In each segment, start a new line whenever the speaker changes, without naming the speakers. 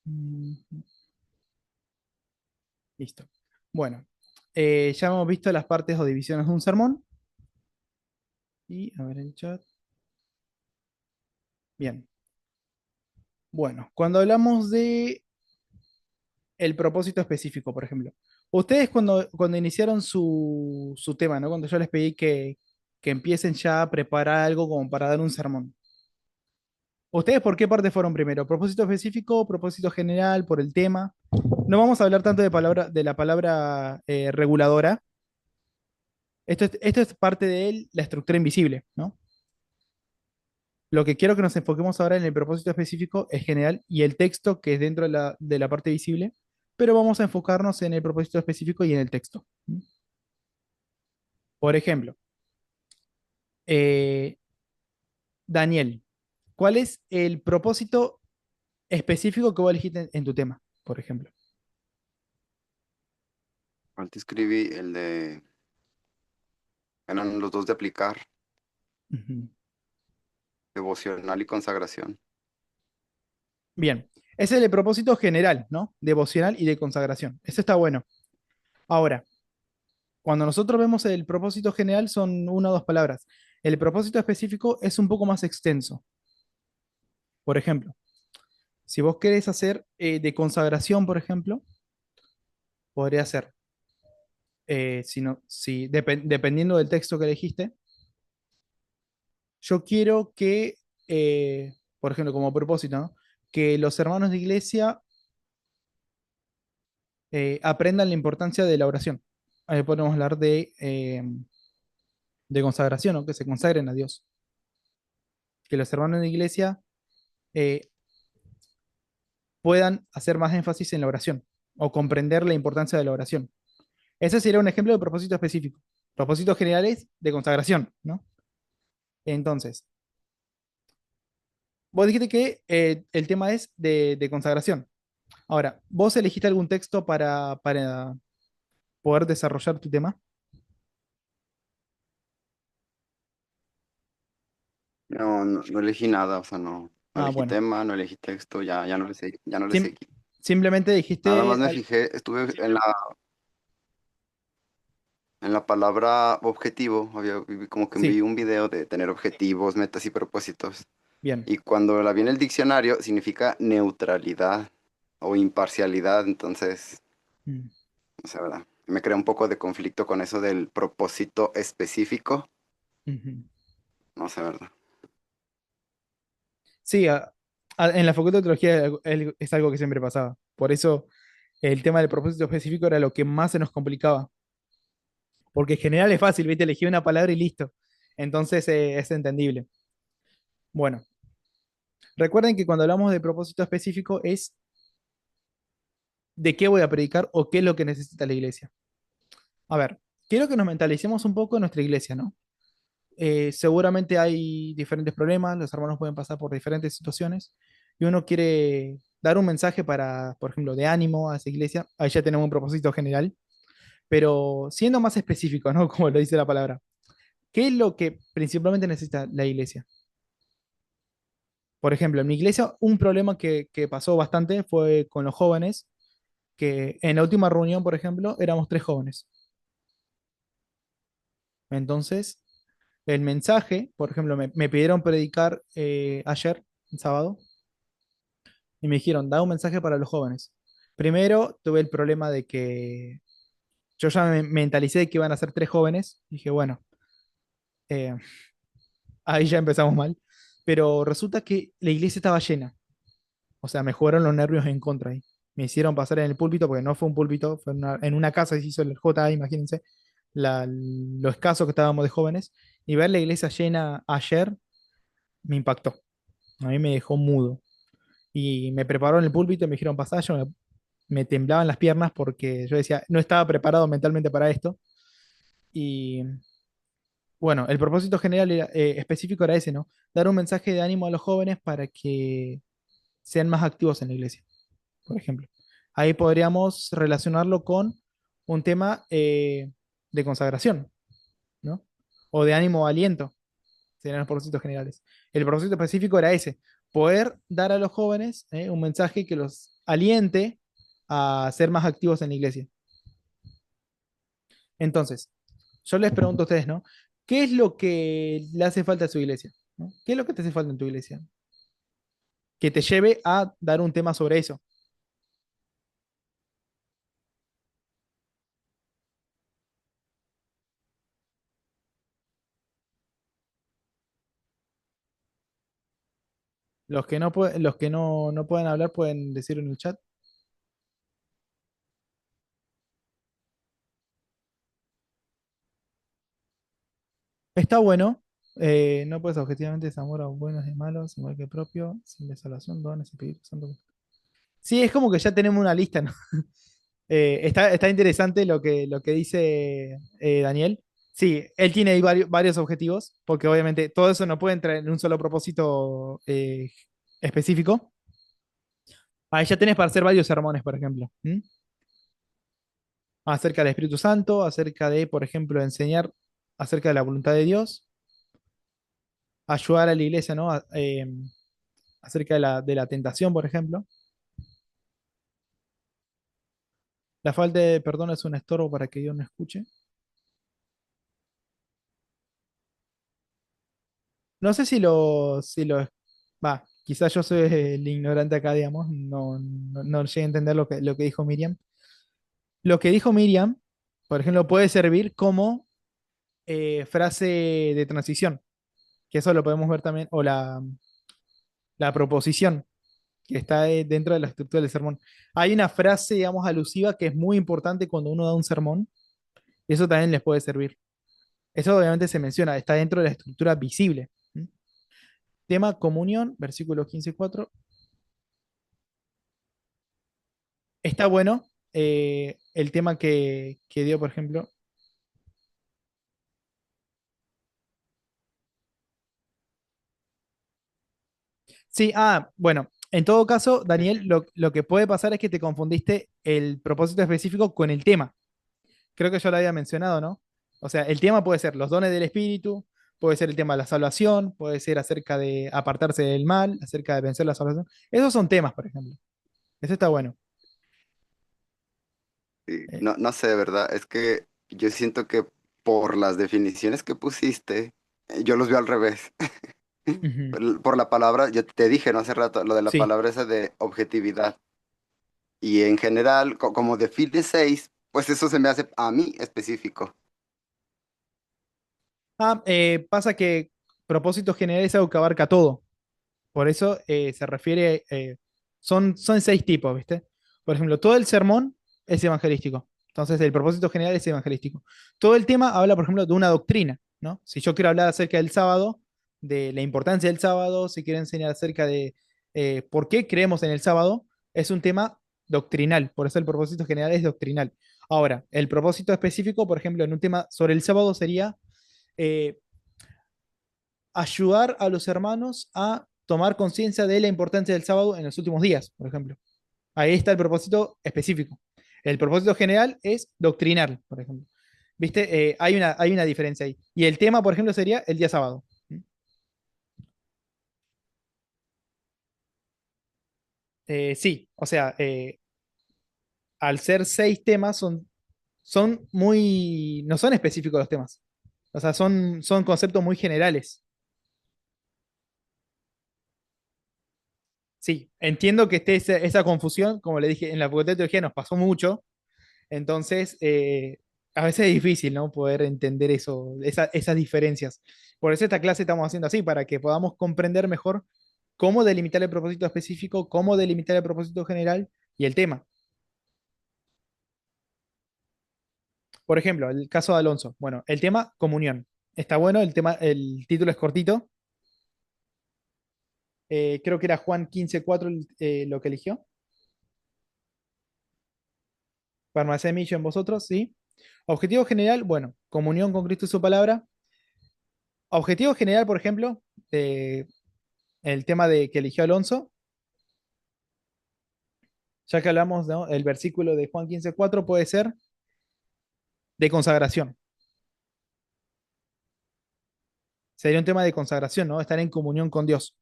Mm, listo. Bueno, ya hemos visto las partes o divisiones de un sermón. Y a ver el chat. Bien. Bueno, cuando hablamos de el propósito específico, por ejemplo. Ustedes cuando iniciaron su tema, ¿no? Cuando yo les pedí que empiecen ya a preparar algo como para dar un sermón. ¿Ustedes por qué parte fueron primero? ¿Propósito específico, propósito general, por el tema? No vamos a hablar tanto de la palabra reguladora. Esto es parte de la estructura invisible, ¿no? Lo que quiero que nos enfoquemos ahora en el propósito específico es general y el texto que es dentro de la parte visible, pero vamos a enfocarnos en el propósito específico y en el texto. Por ejemplo, eh, Daniel, ¿cuál es el propósito específico que vos elegiste en tu tema, por ejemplo?
Antes escribí el de, eran los dos de aplicar,
Ujú.
devocional y consagración.
Bien, ese es el propósito general, ¿no? Devocional y de consagración. Eso está bueno. Ahora, cuando nosotros vemos el propósito general son una o dos palabras. El propósito específico es un poco más extenso. Por ejemplo, si vos querés hacer de consagración, por ejemplo, podría ser, dependiendo del texto que elegiste, yo quiero que, por ejemplo, como propósito, ¿no? Que los hermanos de iglesia aprendan la importancia de la oración. Ahí podemos hablar de consagración, ¿no? Que se consagren a Dios. Que los hermanos de iglesia eh, puedan hacer más énfasis en la oración o comprender la importancia de la oración. Ese sería un ejemplo de propósito específico. Propósitos generales de consagración, ¿no? Entonces, vos dijiste que el tema es de consagración. Ahora, ¿vos elegiste algún texto para poder desarrollar tu tema?
No elegí nada, o sea, no
Ah,
elegí
bueno.
tema, no elegí texto, ya no le
Sim-
seguí.
simplemente
Nada más
dijiste,
me fijé, estuve en la palabra objetivo, como que vi
sí,
un video de tener objetivos, metas y propósitos.
bien.
Y cuando la vi en el diccionario, significa neutralidad o imparcialidad, entonces,
Mm.
o sea, ¿verdad? Me crea un poco de conflicto con eso del propósito específico,
Ujú.
no sé, ¿verdad?
Sí, en la Facultad de Teología es algo que siempre pasaba. Por eso el tema del propósito específico era lo que más se nos complicaba. Porque en general es fácil, ¿viste? Elegir una palabra y listo. Entonces es entendible. Bueno, recuerden que cuando hablamos de propósito específico es de qué voy a predicar o qué es lo que necesita la iglesia. A ver, quiero que nos mentalicemos un poco en nuestra iglesia, ¿no? Seguramente hay diferentes problemas, los hermanos pueden pasar por diferentes situaciones y uno quiere dar un mensaje para, por ejemplo, de ánimo a esa iglesia. Ahí ya tenemos un propósito general, pero siendo más específico, ¿no? Como lo dice la palabra. ¿Qué es lo que principalmente necesita la iglesia? Por ejemplo, en mi iglesia un problema que pasó bastante fue con los jóvenes, que en la última reunión, por ejemplo, éramos tres jóvenes. Entonces, el mensaje, por ejemplo, me pidieron predicar ayer, el sábado, y me dijeron, da un mensaje para los jóvenes. Primero tuve el problema de que yo ya me mentalicé de que iban a ser tres jóvenes. Dije, bueno, eh, ahí ya empezamos mal. Pero resulta que la iglesia estaba llena. O sea, me jugaron los nervios en contra ahí. Me hicieron pasar en el púlpito, porque no fue un púlpito, fue en una casa que se hizo el J, imagínense, lo escaso que estábamos de jóvenes. Y ver la iglesia llena ayer me impactó. A mí me dejó mudo. Y me prepararon el púlpito y me dijeron pasar. Me temblaban las piernas porque yo decía, no estaba preparado mentalmente para esto. Y bueno, el propósito general específico era ese, ¿no? Dar un mensaje de ánimo a los jóvenes para que sean más activos en la iglesia, por ejemplo. Ahí podríamos relacionarlo con un tema de consagración, ¿no? O de ánimo o aliento, serían los propósitos generales. El propósito específico era ese, poder dar a los jóvenes un mensaje que los aliente a ser más activos en la iglesia. Entonces, yo les pregunto a ustedes, ¿no? ¿Qué es lo que le hace falta a su iglesia? ¿No? ¿Qué es lo que te hace falta en tu iglesia? Que te lleve a dar un tema sobre eso. Los que no pueden hablar pueden decir en el chat. Está bueno. No puedes objetivamente es amor a buenos y malos, igual que propio, sin desolación, dones, espíritu santo. Sí, es como que ya tenemos una lista, ¿no? Está interesante lo que dice Daniel. Sí, él tiene ahí varios objetivos, porque obviamente todo eso no puede entrar en un solo propósito específico. Ahí ya tenés para hacer varios sermones, por ejemplo. ¿Mm? Acerca del Espíritu Santo, acerca de, por ejemplo, enseñar acerca de la voluntad de Dios, ayudar a la iglesia, ¿no? Acerca de la tentación, por ejemplo. La falta de perdón es un estorbo para que Dios no escuche. No sé va, quizás yo soy el ignorante acá, digamos, no llegué a entender lo que dijo Miriam. Lo que dijo Miriam, por ejemplo, puede servir como frase de transición, que eso lo podemos ver también, o la proposición, que está dentro de la estructura del sermón. Hay una frase, digamos, alusiva que es muy importante cuando uno da un sermón, y eso también les puede servir. Eso obviamente se menciona, está dentro de la estructura visible. ¿Mm? Tema comunión, versículos 15:4. Está bueno el tema que dio, por ejemplo. Sí, bueno, en todo caso, Daniel, lo que puede pasar es que te confundiste el propósito específico con el tema. Creo que yo lo había mencionado, ¿no? O sea, el tema puede ser los dones del Espíritu, puede ser el tema de la salvación, puede ser acerca de apartarse del mal, acerca de vencer la salvación. Esos son temas, por ejemplo. Eso está bueno.
Sí,
Eh,
no, no sé, ¿verdad? Es que yo siento que por las definiciones que pusiste, yo los veo al revés.
ujú.
Por la palabra, yo te dije, ¿no? Hace rato, lo de la
Sí.
palabra esa de objetividad. Y en general, como define seis, pues eso se me hace a mí específico.
Pasa que propósito general es algo que abarca todo. Por eso se refiere, son seis tipos, ¿viste? Por ejemplo, todo el sermón es evangelístico. Entonces, el propósito general es evangelístico. Todo el tema habla, por ejemplo, de una doctrina, ¿no? Si yo quiero hablar acerca del sábado, de la importancia del sábado, si quiero enseñar acerca de por qué creemos en el sábado, es un tema doctrinal. Por eso el propósito general es doctrinal. Ahora, el propósito específico, por ejemplo, en un tema sobre el sábado sería eh, ayudar a los hermanos a tomar conciencia de la importancia del sábado en los últimos días, por ejemplo. Ahí está el propósito específico. El propósito general es doctrinal, por ejemplo. ¿Viste? Hay una diferencia ahí. Y el tema, por ejemplo, sería el día sábado. Sí, o sea, al ser seis temas, son muy, no son específicos los temas. O sea, son conceptos muy generales. Sí, entiendo que esté esa confusión, como le dije, en la facultad de teología nos pasó mucho. Entonces, a veces es difícil, ¿no? Poder entender esas diferencias. Por eso esta clase estamos haciendo así, para que podamos comprender mejor cómo delimitar el propósito específico, cómo delimitar el propósito general y el tema. Por ejemplo, el caso de Alonso. Bueno, el tema comunión. Está bueno, el título es cortito. Creo que era Juan 15:4 lo que eligió. Permanece en mí, yo en vosotros, ¿sí? Objetivo general, bueno, comunión con Cristo y su palabra. Objetivo general, por ejemplo, eh, el tema de que eligió Alonso, ya que hablamos, ¿no? El versículo de Juan 15:4 puede ser de consagración. Sería un tema de consagración, ¿no? Estar en comunión con Dios.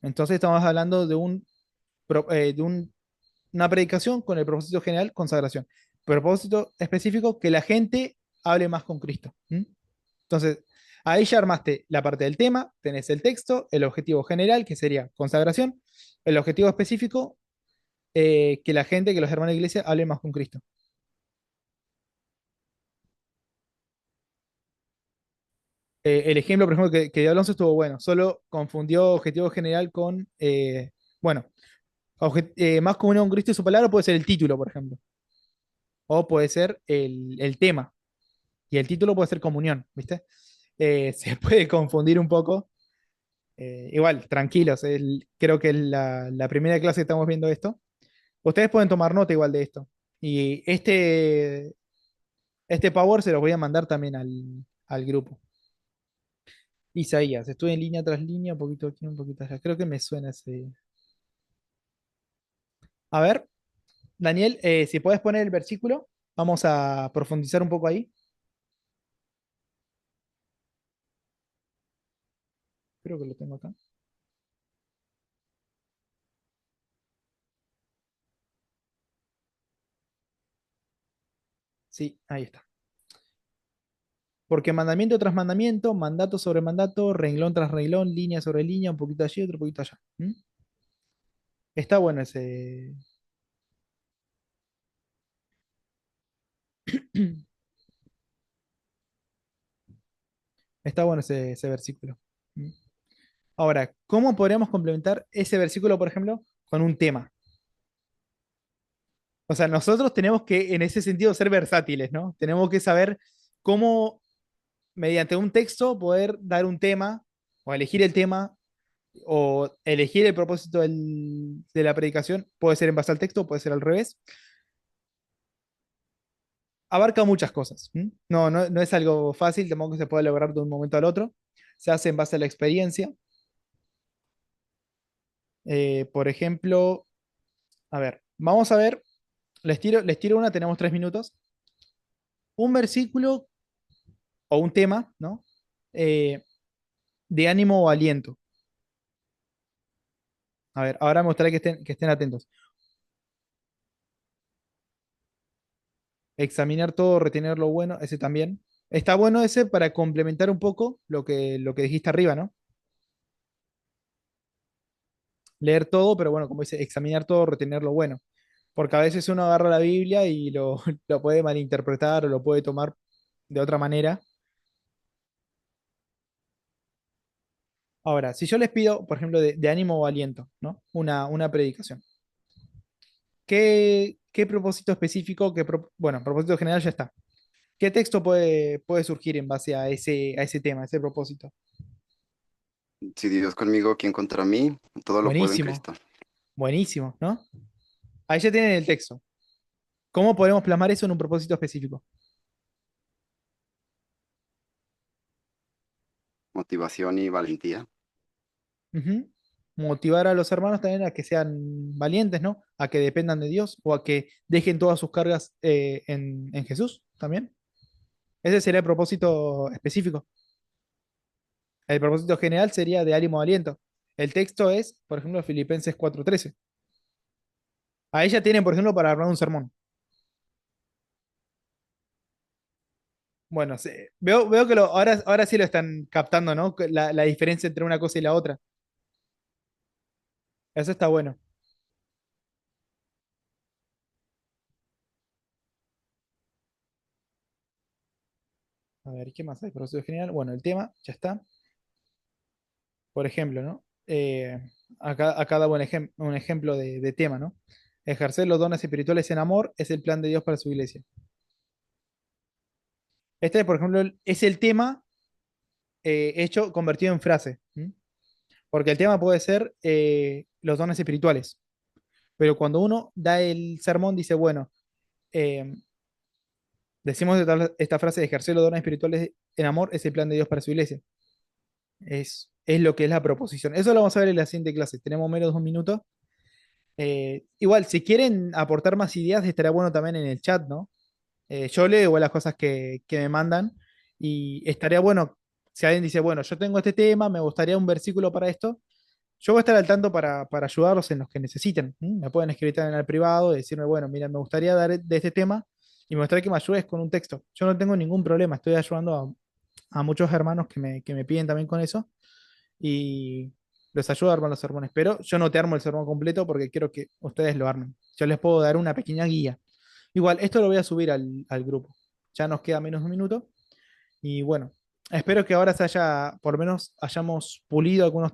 Entonces estamos hablando de una predicación con el propósito general, consagración. Propósito específico, que la gente hable más con Cristo. ¿Mm? Entonces, ahí ya armaste la parte del tema, tenés el texto, el objetivo general, que sería consagración, el objetivo específico, que la gente, que los hermanos de la iglesia hablen más con Cristo. El ejemplo, por ejemplo, que dio Alonso estuvo bueno, solo confundió objetivo general con, bueno, más comunión con Cristo y su palabra puede ser el título, por ejemplo, o puede ser el tema, y el título puede ser comunión, ¿viste? Se puede confundir un poco. Igual, tranquilos, creo que es la primera clase que estamos viendo esto. Ustedes pueden tomar nota igual de esto. Y este Power se los voy a mandar también al grupo. Isaías, estuve en línea tras línea, un poquito aquí, un poquito allá. Creo que me suena ese. A ver, Daniel, si puedes poner el versículo, vamos a profundizar un poco ahí. Creo que lo tengo acá. Sí, ahí está. Porque mandamiento tras mandamiento, mandato sobre mandato, renglón tras renglón, línea sobre línea, un poquito allí, otro poquito allá. ¿Mm? Está bueno ese. Está bueno ese versículo. ¿Mm? Ahora, ¿cómo podríamos complementar ese versículo, por ejemplo, con un tema? O sea, nosotros tenemos que, en ese sentido, ser versátiles, ¿no? Tenemos que saber cómo, mediante un texto, poder dar un tema, o elegir el tema, o elegir el propósito de la predicación. Puede ser en base al texto, puede ser al revés. Abarca muchas cosas. ¿M? No es algo fácil, tampoco se puede lograr de un momento al otro. Se hace en base a la experiencia. Por ejemplo, a ver, vamos a ver, les tiro una, tenemos 3 minutos. Un versículo o un tema, ¿no? Eh, de ánimo o aliento. A ver, ahora me gustaría que estén atentos. Examinar todo, retener lo bueno, ese también. Está bueno ese para complementar un poco lo que dijiste arriba, ¿no? Leer todo, pero bueno, como dice, examinar todo, retener lo bueno. Porque a veces uno agarra la Biblia y lo puede malinterpretar o lo puede tomar de otra manera. Ahora, si yo les pido, por ejemplo, de ánimo o aliento, ¿no? Una predicación. ¿Qué propósito específico, bueno, propósito general ya está? ¿Qué texto puede surgir en base a ese tema, a ese propósito?
Si Dios conmigo, ¿quién contra mí? Todo lo puedo en
Buenísimo,
Cristo.
buenísimo, ¿no? Ahí ya tienen el texto. ¿Cómo podemos plasmar eso en un propósito específico?
Motivación y valentía.
Ujú. Motivar a los hermanos también a que sean valientes, ¿no? A que dependan de Dios o a que dejen todas sus cargas en Jesús también. Ese sería el propósito específico. El propósito general sería de ánimo o aliento. El texto es, por ejemplo, Filipenses 4:13. Ahí ya tienen, por ejemplo, para armar un sermón. Bueno, veo que ahora sí lo están captando, ¿no? La diferencia entre una cosa y la otra. Eso está bueno. A ver, ¿qué más hay? Proceso general. Bueno, el tema, ya está. Por ejemplo, ¿no? Acá daba un ejemplo de tema, ¿no? Ejercer los dones espirituales en amor es el plan de Dios para su iglesia. Este, por ejemplo, es el tema hecho, convertido en frase. ¿M? Porque el tema puede ser los dones espirituales. Pero cuando uno da el sermón, dice, bueno, eh, decimos esta frase de ejercer los dones espirituales en amor es el plan de Dios para su iglesia. Es lo que es la proposición. Eso lo vamos a ver en la siguiente clase. Tenemos menos de un minuto. Igual, si quieren aportar más ideas, estaría bueno también en el chat, ¿no? Yo leo igual las cosas que me mandan y estaría bueno, si alguien dice, bueno, yo tengo este tema, me gustaría un versículo para esto, yo voy a estar al tanto para ayudarlos en los que necesiten. Me pueden escribir en el privado y decirme, bueno, mira, me gustaría dar de este tema y me gustaría que me ayudes con un texto. Yo no tengo ningún problema, estoy ayudando a muchos hermanos que me piden también con eso y les ayudo a armar los sermones. Pero yo no te armo el sermón completo porque quiero que ustedes lo armen. Yo les puedo dar una pequeña guía. Igual, esto lo voy a subir al grupo. Ya nos queda menos de un minuto. Y bueno, espero que ahora por lo menos hayamos pulido algunos